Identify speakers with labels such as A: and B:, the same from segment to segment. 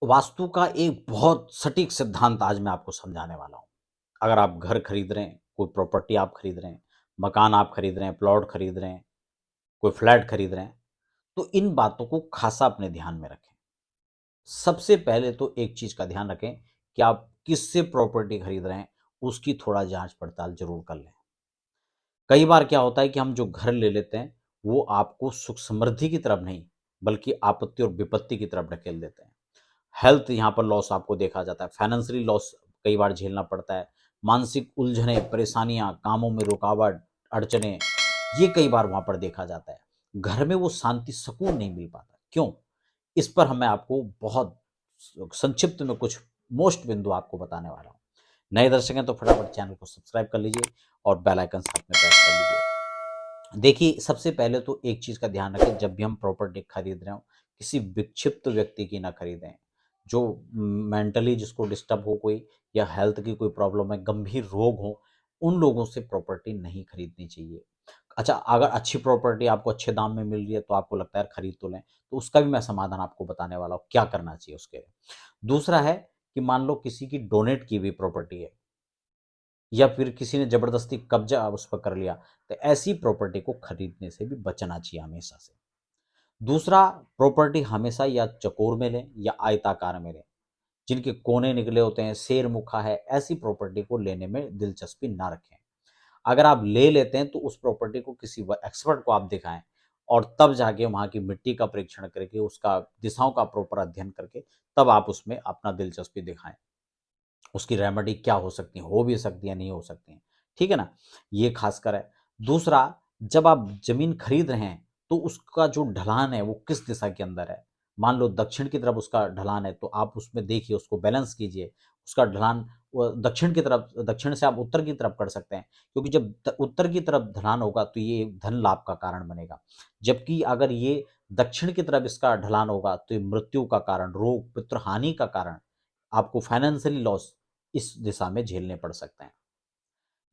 A: वास्तु का एक बहुत सटीक सिद्धांत आज मैं आपको समझाने वाला हूँ। अगर आप घर खरीद रहे हैं, कोई प्रॉपर्टी आप खरीद रहे हैं, मकान आप खरीद रहे हैं, प्लॉट खरीद रहे हैं, कोई फ्लैट खरीद रहे हैं, तो इन बातों को खासा अपने ध्यान में रखें। सबसे पहले तो एक चीज़ का ध्यान रखें कि आप किससे प्रॉपर्टी खरीद रहे हैं, उसकी थोड़ा जाँच-पड़ताल ज़रूर कर लें। कई बार क्या होता है कि हम जो घर ले लेते हैं, वो आपको सुख समृद्धि की तरफ नहीं, बल्कि आपत्ति और विपत्ति की तरफ ढकेल देते हैं। हेल्थ यहाँ पर लॉस आपको देखा जाता है, फाइनेंशियली लॉस कई बार झेलना पड़ता है, मानसिक उलझनें, परेशानियाँ, कामों में रुकावट, अड़चनें, ये कई बार वहाँ पर देखा जाता है। घर में वो शांति, सुकून नहीं मिल पाता। क्यों? इस पर मैं आपको बहुत संक्षिप्त में कुछ मोस्ट बिंदु आपको बताने वाला हूँ। नए दर्शक हैं तो फटाफट चैनल को सब्सक्राइब कर लीजिए और बेल आइकन साथ में प्रेस कर लीजिए। देखिए, सबसे पहले तो एक चीज़ का ध्यान रखें, जब भी हम प्रॉपर्टी खरीद रहे हो, किसी विक्षिप्त व्यक्ति की ना खरीदें। जो मेंटली जिसको डिस्टर्ब हो कोई, या हेल्थ की कोई प्रॉब्लम है, गंभीर रोग हो, उन लोगों से प्रॉपर्टी नहीं खरीदनी चाहिए। अच्छा, अगर अच्छी प्रॉपर्टी आपको अच्छे दाम में मिल रही है तो आपको लगता है यार खरीद तो लें, तो उसका भी मैं समाधान आपको बताने वाला हूँ, क्या करना चाहिए उसके लिए। दूसरा है कि मान लो किसी की डोनेट की हुई प्रॉपर्टी है, या फिर किसी ने ज़बरदस्ती कब्ज़ा उस पर कर लिया, तो ऐसी प्रॉपर्टी को खरीदने से भी बचना चाहिए हमेशा से। दूसरा, प्रॉपर्टी हमेशा या चौकोर में लें या आयताकार में लें। जिनके कोने निकले होते हैं, शेरमुखा है, ऐसी प्रॉपर्टी को लेने में दिलचस्पी ना रखें। अगर आप ले लेते हैं तो उस प्रॉपर्टी को किसी एक्सपर्ट को आप दिखाएँ, और तब जाके वहाँ की मिट्टी का परीक्षण करके, उसका दिशाओं का प्रॉपर अध्ययन करके, तब आप उसमें अपना दिलचस्पी दिखाएँ। उसकी रेमेडी क्या हो सकती है, हो भी सकती है, नहीं हो सकती हैं, ठीक है ना? ये खासकर है। दूसरा, जब आप ज़मीन खरीद रहे हैं, तो उसका जो ढलान है, वो किस दिशा के अंदर है? मान लो दक्षिण की तरफ उसका ढलान है, तो आप उसमें देखिए, उसको बैलेंस कीजिए। उसका ढलान दक्षिण की तरफ, दक्षिण से आप उत्तर की तरफ कर सकते हैं, क्योंकि जब उत्तर की तरफ ढलान होगा, तो ये धन लाभ का कारण बनेगा। जबकि अगर ये दक्षिण की तरफ इसका ढलान होगा, तो ये मृत्यु का कारण, रोग, पितृ हानि का कारण, आपको फाइनेंशियली लॉस इस दिशा में झेलने पड़ सकते हैं।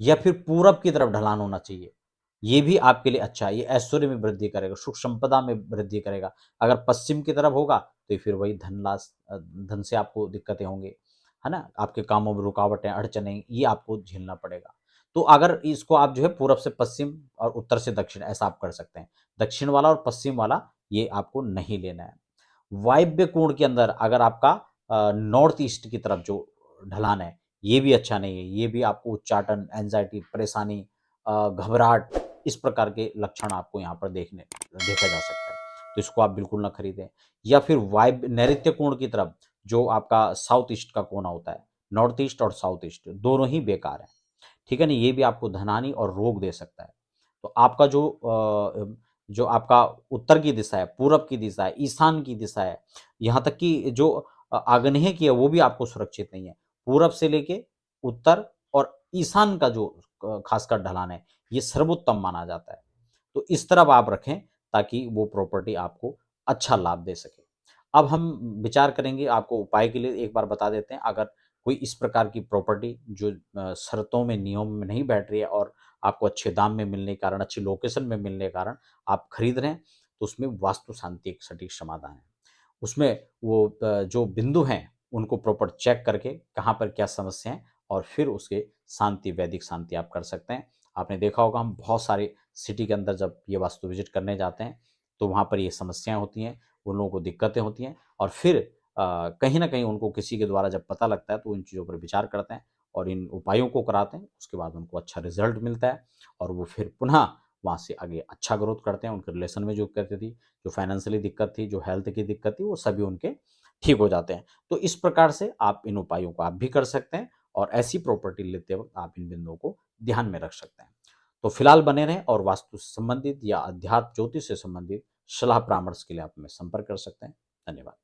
A: या फिर पूरब की तरफ ढलान होना चाहिए। ये भी आपके लिए अच्छा है, ये ऐश्वर्य में वृद्धि करेगा, सुख संपदा में वृद्धि करेगा। अगर पश्चिम की तरफ होगा, तो फिर वही धन से आपको दिक्कतें होंगी, है ना? आपके कामों में रुकावटें, अड़चनें, ये आपको झेलना पड़ेगा। तो अगर इसको आप जो है पूरब से पश्चिम और उत्तर से दक्षिण, ऐसा आप कर सकते हैं। दक्षिण वाला और पश्चिम वाला ये आपको नहीं लेना है। वायव्य कोण के अंदर अगर आपका नॉर्थ ईस्ट की तरफ जो ढलान है, ये भी अच्छा नहीं है। ये भी आपको उच्चाटन, एंग्ज़ायटी, परेशानी, घबराहट, इस प्रकार के लक्षण आपको यहाँ पर देखा जा सकता है। तो इसको आप बिल्कुल ना खरीदें। या फिर नैऋत्य कोण की तरफ जो आपका साउथ ईस्ट का कोना होता है, नॉर्थ ईस्ट और साउथ ईस्ट दोनों ही बेकार हैं। ठीक है ना? ये भी आपको धनहानि और रोग दे सकता है। तो आपका जो आपका उत्तर की दिशा है, पूरब की दिशा है, ईशान की दिशा है, यहाँ तक कि जो आग्नेय की है, वो भी आपको सुरक्षित नहीं है। पूरब से लेके उत्तर और ईशान का जो खासकर ढलान है, ये सर्वोत्तम माना जाता है। तो इस तरफ आप रखें, ताकि वो प्रॉपर्टी आपको अच्छा लाभ दे सके। अब हम विचार करेंगे, आपको उपाय के लिए एक बार बता देते हैं। अगर कोई इस प्रकार की प्रॉपर्टी जो शर्तों में, नियमों में नहीं बैठ रही है, और आपको अच्छे दाम में मिलने के कारण, अच्छी लोकेशन में मिलने के कारण आप खरीद रहे हैं, तो उसमें वास्तु शांति एक सटीक समाधान है। उसमें वो जो बिंदु हैं, उनको प्रॉपर चेक करके कहाँ पर क्या समस्या है, और फिर उसके शांति, वैदिक शांति आप कर सकते हैं। आपने देखा होगा, हम बहुत सारे सिटी के अंदर जब ये वास्तु विजिट करने जाते हैं, तो वहाँ पर ये समस्याएँ होती हैं, उन लोगों को दिक्कतें होती हैं, और फिर कहीं न कहीं उनको किसी के द्वारा जब पता लगता है, तो इन चीज़ों पर विचार करते हैं और इन उपायों को कराते हैं। उसके बाद उनको अच्छा रिज़ल्ट मिलता है, और वो फिर पुनः वहाँ से आगे अच्छा ग्रोथ करते हैं। उनके रिलेशन में जो दिक्कतें थी, जो फाइनेंशियली दिक्कत थी, जो हेल्थ की दिक्कत थी, वो सभी उनके ठीक हो जाते हैं। तो इस प्रकार से आप इन उपायों को आप भी कर सकते हैं, और ऐसी प्रॉपर्टी लेते वक़्त आप इन बिंदुओं को ध्यान में रख सकते हैं। तो फिलहाल बने रहें, और वास्तु से संबंधित या अध्यात्म ज्योतिष से संबंधित सलाह परामर्श के लिए आप हमें संपर्क कर सकते हैं। धन्यवाद।